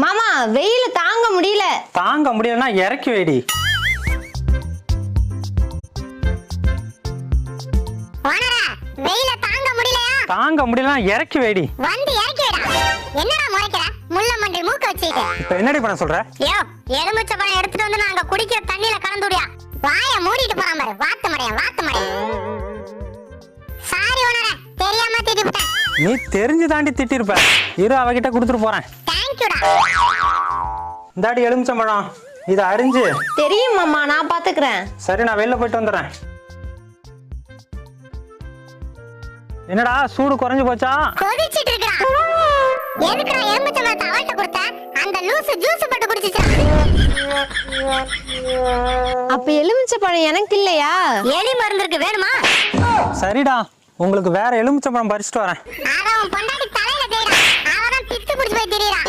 மாமா வெயில் தாங்க முடியல. தாங்க முடியலன்னா இறக்கி வைடி. ஓனரா வெயில தாங்க முடியலையா? தாங்க முடியலன்னா இறக்கி வைடி. வந்து இறக்கி விடா. என்னடா முறைக்கிற? முள்ள மண்டை மூக்க வச்சிட்டு. இப்ப என்னடி பண்ண சொல்ற? யோ எலுமிச்சை பழம் எடுத்துட்டு வந்து நாங்க குடிக்கிற தண்ணியில கலந்துடியா. வாய மூடிட்டு போறான் பாரு. வாத்து மடைய. சாரி ஓனரா, தெரியாம திட்டிட்டேன். நீ தெரிஞ்சு தாண்டி திட்டிருப்ப. இரு அவகிட்ட கொடுத்துட்டு போறேன். தேங்க்யூடா. இந்தாடி எலுமிச்சம்பழம், இதை அரிஞ்சு. தெரியும் மாமா, நான் பாத்துக்கிறேன். சரி, நான் வெளில போயிட்டு வந்துடுறேன். என்னடா சூடு குறைஞ்சு போச்சா? கொதிச்சிட்டு இருக்கா. எதுக்குடா எலுமிச்சை பழத்தை அவள்கிட்ட கொடுத்த? அந்த லூசு ஜூஸ் போட்டு குடிச்சிச்சா. அப்ப எலுமிச்சை பழம் எனக்கு இல்லையா? எலி மருந்துக்கு வேணுமா? சரிடா, உங்களுக்கு வேற எலுமிச்சம்பழம் பறிச்சுட்டு வரேன். அவன் பொண்டாட்டி தலையில தேய்டா. அவதான் பித்து புடிச்சு போய் திரியறா.